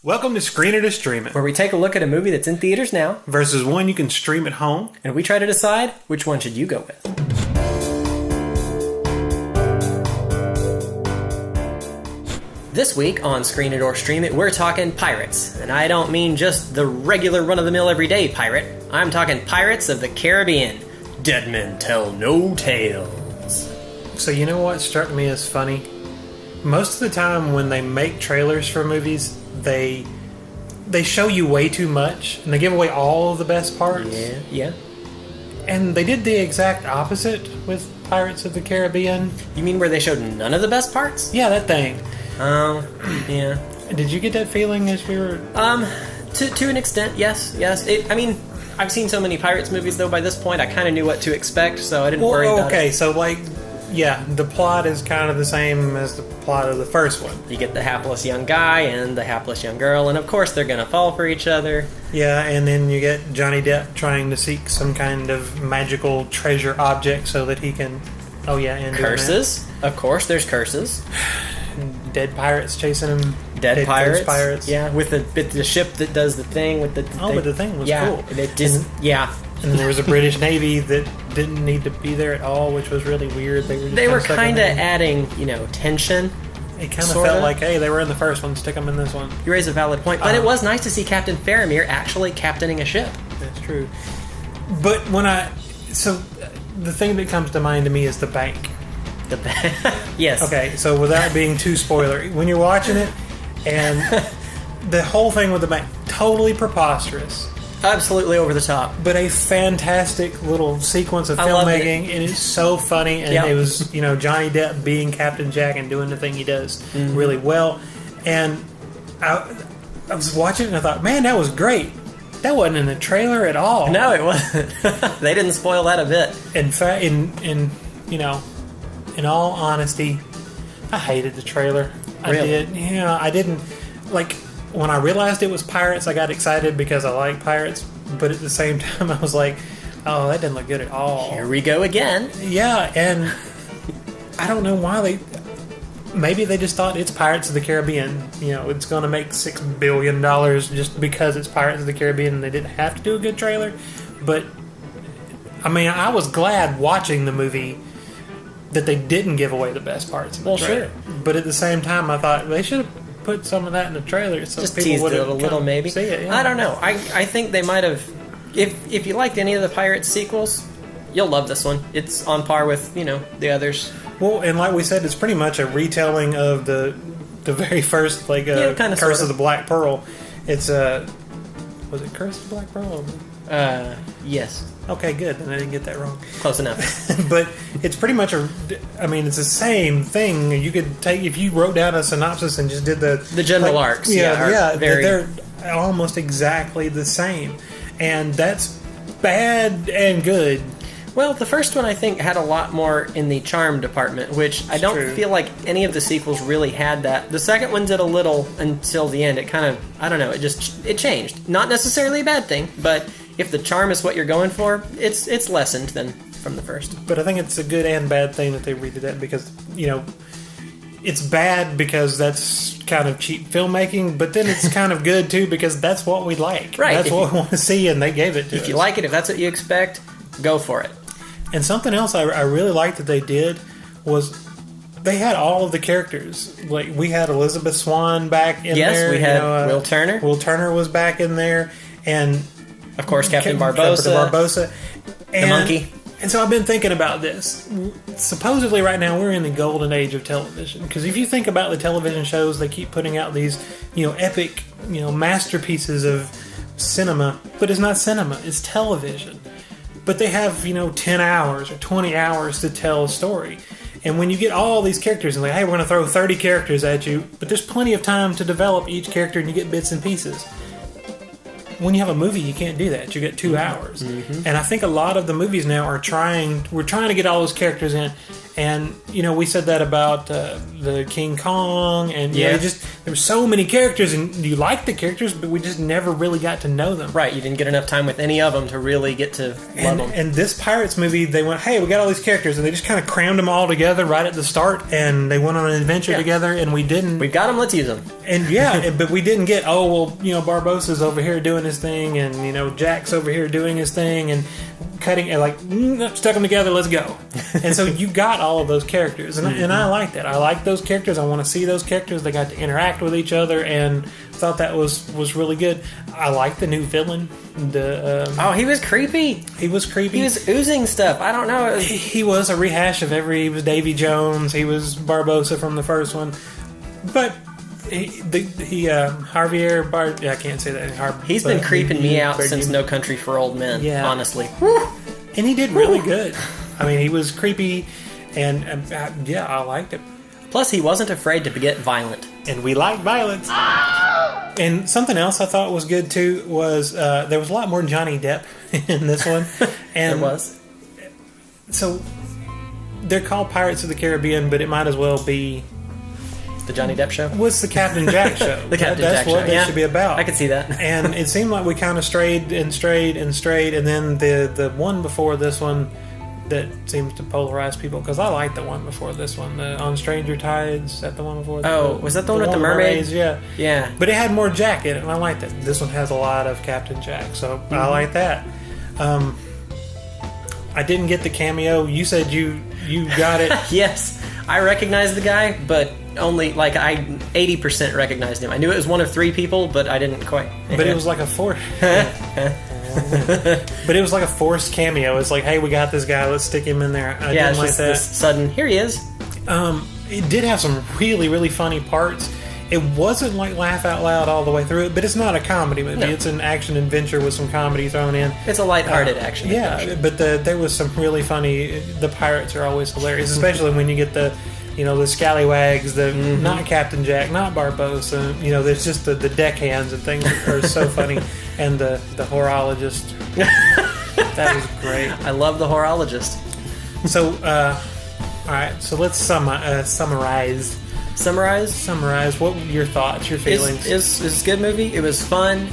Welcome to Screen It or Stream It, where we take a look at a movie that's in theaters now versus one you can stream at home, and we try to decide which one should you go with. This week on Screen It or Stream It, we're talking pirates. And I don't mean just the regular run-of-the-mill everyday pirate. I'm talking Pirates of the Caribbean. Dead men tell no tales. So you know what struck me as funny? Most of the time when they make trailers for movies, they show you way too much, and they give away all of the best parts. Yeah. And they did the exact opposite with Pirates of the Caribbean. You mean where they showed none of the best parts? Yeah, that thing. Oh, yeah. Did you get that feeling as we were... To an extent, yes. I've seen so many Pirates movies, though, by this point, I kind of knew what to expect, so I didn't worry about it. Okay, so, the plot is kind of the same as the plot of the first one. You get the hapless young guy and the hapless young girl, and of course they're going to fall for each other. Yeah, and then you get Johnny Depp trying to seek some kind of magical treasure object so that he can... and curses. Of course, there's curses. Dead pirates chasing him. Dead pirates. Yeah, with the ship that does the thing with the... but the thing was cool. It just, And then there was a British Navy that didn't need to be there at all, which was really weird. They were kind of adding, tension. It kind of felt like, hey, they were in the first one, stick them in this one. You raise a valid point. But it was nice to see Captain Faramir actually captaining a ship. That's true. But So, the thing that comes to mind to me is the bank. The bank? Yes. Okay, so without being too spoilery, when you're watching it, and the whole thing with the bank, totally preposterous. Absolutely over the top. But a fantastic little sequence of filmmaking, and it's so funny, and it was, Johnny Depp being Captain Jack and doing the thing he does really well. And I was watching it and I thought, man, that was great. That wasn't in the trailer at all. No, it wasn't. They didn't spoil that a bit. In fact, in all honesty, I hated the trailer. Really? I did. Yeah, I didn't when I realized it was pirates, I got excited because I like pirates, but at the same time I was like, oh, that didn't look good at all. Here we go again. Yeah, and I don't know why maybe they just thought it's Pirates of the Caribbean. It's going to make $6 billion just because it's Pirates of the Caribbean and they didn't have to do a good trailer. But, I was glad watching the movie that they didn't give away the best parts of the trailer. Sure. But at the same time, I thought they should have put some of that in the trailer so just people teased would it have a little, maybe. See it, yeah. I don't know. I think they might have. If you liked any of the Pirates sequels, you'll love this one. It's on par with the others. Well, and like we said, it's pretty much a retelling of the very first Curse of the Black Pearl. It's was it Curse of the Black Pearl? Yes. Okay, good. And I didn't get that wrong. Close enough. But it's pretty much it's the same thing. You could take, if you wrote down a synopsis and just did the general arcs. They're almost exactly the same. And that's bad and good. Well, the first one I think had a lot more in the charm department, which I don't feel like any of the sequels really had that. The second one did a little until the end. It kind of, I don't know, it changed. Not necessarily a bad thing, but if the charm is what you're going for, it's lessened than from the first. But I think it's a good and bad thing that they redid that because, it's bad because that's kind of cheap filmmaking, but then it's kind of good too because that's what we like. Right. That's what we want to see, and they gave it to us. If you like it, if that's what you expect, go for it. And something else I really liked that they did was they had all of the characters. Like, we had Elizabeth Swann back in there. Yes, we had Will Turner. Will Turner was back in there. And, of course, Captain Barbossa. And, the monkey. And so I've been thinking about this. Supposedly right now we're in the golden age of television. Because if you think about the television shows, they keep putting out these, epic, masterpieces of cinema. But it's not cinema, it's television. But they have, 10 hours or 20 hours to tell a story. And when you get all these characters and hey, we're going to throw 30 characters at you, but there's plenty of time to develop each character and you get bits and pieces. When you have a movie, you can't do that. You get 2 hours. Mm-hmm. And I think a lot of the movies now we're trying to get all those characters in, And, we said that about the King Kong, and there were so many characters, and you liked the characters, but we just never really got to know them. Right, you didn't get enough time with any of them to really get to love them. And this Pirates movie, they went, hey, we got all these characters, and they just kind of crammed them all together right at the start, and they went on an adventure together, and we didn't... We've got them, let's use them. And but we didn't get, Barbossa's over here doing his thing, and, Jack's over here doing his thing, and cutting, and stuck them together, let's go. And so you got all of those characters, and I like that. I like those characters. I want to see those characters. They got to interact with each other, and thought that was really good. I like the new villain. He was creepy. He was creepy. He was oozing stuff. I don't know. He was a rehash of he was Davy Jones. He was Barbossa from the first one, but. Javier Bard. I can't say that. He's been creeping me out since No Country for Old Men. Yeah. Honestly, and he did really good. I mean, he was creepy, and I liked it. Plus, he wasn't afraid to get violent, and we like violence. And something else I thought was good too was there was a lot more Johnny Depp in this one, and there was. So they're called Pirates of the Caribbean, but it might as well be. The Johnny Depp show? What's the Captain Jack show? That's what they should be about. I could see that. And it seemed like we kind of strayed, and then the one before this one that seems to polarize people, because I like the one before this one, the On Stranger Tides. Is that the one before? Was that the one with the mermaid? Yeah. But it had more Jack in it, and I liked it. This one has a lot of Captain Jack, so I like that. I didn't get the cameo. You said you got it. Yes. I recognized the guy, but only I 80% recognized him. I knew it was one of 3 people, but I didn't quite. But it was like a but it was like a forced cameo. It's like, hey, we got this guy. Let's stick him in there. I didn't like that. This sudden, here he is. It did have some really, really funny parts. It wasn't like laugh out loud all the way through it, but it's not a comedy movie. No. It's an action adventure with some comedy thrown in. It's a lighthearted action adventure. Yeah, but there was some really funny. The pirates are always hilarious, especially when you get the scallywags, not Captain Jack, not Barbossa. There's just the deckhands and things that are so funny, and the horologist. That was great. I love the horologist. So, all right. So let's summarize. Summarize. What were your thoughts, your feelings? It's a good movie. It was fun,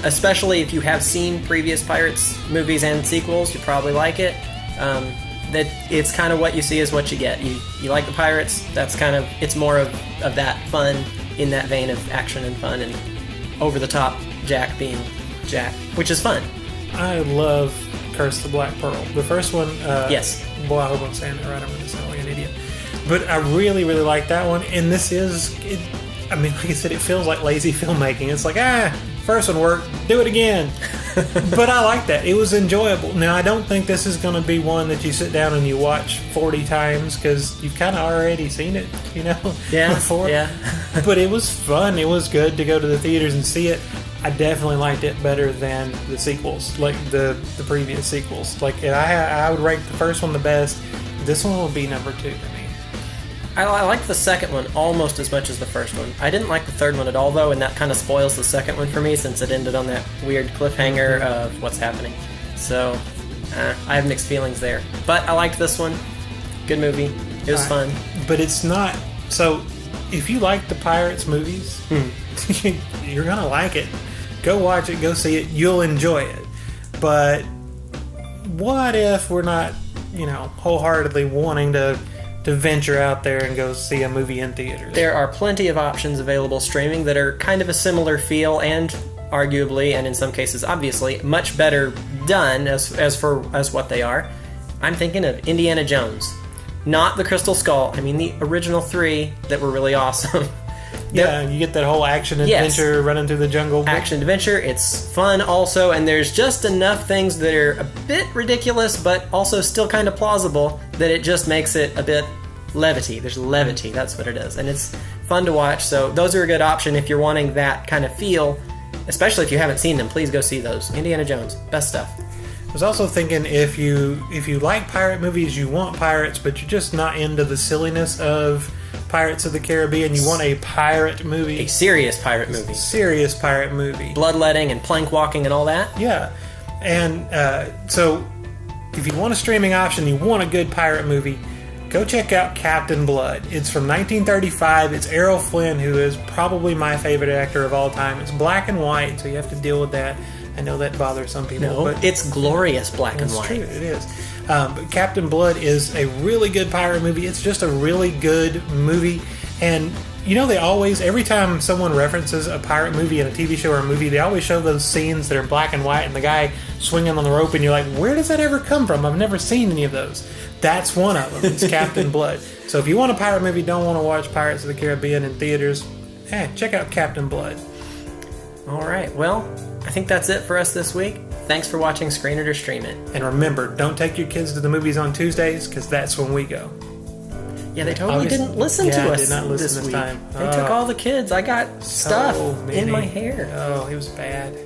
especially if you have seen previous Pirates movies and sequels. You probably like it. That it's kind of what you see is what you get. You like the Pirates. That's kind of it's more of that fun in that vein of action and fun and over the top Jack being Jack, which is fun. I love Curse the Black Pearl. The first one. Yes. Boy, I hope I'm saying that right. I'm going to sound like an idiot. But I really, really like that one. And this like I said, it feels like lazy filmmaking. It's like, first one worked, do it again. But I like that. It was enjoyable. Now, I don't think this is going to be one that you sit down and you watch 40 times because you've kind of already seen it, before. Yeah. But it was fun. It was good to go to the theaters and see it. I definitely liked it better than the sequels, like the previous sequels. Like, I would rank the first one the best. This one will be number 2 for me. I liked the second one almost as much as the first one. I didn't like the third one at all, though, and that kind of spoils the second one for me since it ended on that weird cliffhanger of what's happening. So, I have mixed feelings there. But I liked this one. Good movie. It was fun. But it's not... So, if you like the Pirates movies, you're going to like it. Go watch it. Go see it. You'll enjoy it. But what if we're not, wholeheartedly wanting to venture out there and go see a movie in theaters? There are plenty of options available streaming that are kind of a similar feel and arguably, and in some cases obviously, much better done as what they are. I'm thinking of Indiana Jones. Not the Crystal Skull. I mean the original 3 that were really awesome. Yeah, you get that whole action adventure running through the jungle. Action adventure, it's fun also, and there's just enough things that are a bit ridiculous, but also still kind of plausible, that it just makes it a bit levity. There's levity, that's what it is, and it's fun to watch, so those are a good option if you're wanting that kind of feel, especially if you haven't seen them. Please go see those. Indiana Jones, best stuff. I was also thinking if you like pirate movies, you want pirates, but you're just not into the silliness of Pirates of the Caribbean, you want a pirate movie. A serious pirate movie. Serious pirate movie. Bloodletting and plank walking and all that. Yeah. And so if you want a streaming option, you want a good pirate movie, go check out Captain Blood. It's from 1935. It's Errol Flynn, who is probably my favorite actor of all time. It's black and white, so you have to deal with that. I know that bothers some people. No, but it's glorious black and white. True, it is. But Captain Blood is a really good pirate movie. It's just a really good movie. And, you know, they always, every time someone references a pirate movie in a TV show or a movie, they always show those scenes that are black and white and the guy swinging on the rope, and you're like, where does that ever come from? I've never seen any of those. That's one of them. It's Captain Blood. So if you want a pirate movie, don't want to watch Pirates of the Caribbean in theaters, check out Captain Blood. All right. Well, I think that's it for us this week. Thanks for watching Screen It or Stream It. And remember, don't take your kids to the movies on Tuesdays, because that's when we go. Yeah, they totally didn't listen to us did not listen this week. time. They took all the kids. I got stuff in my hair. Oh, it was bad.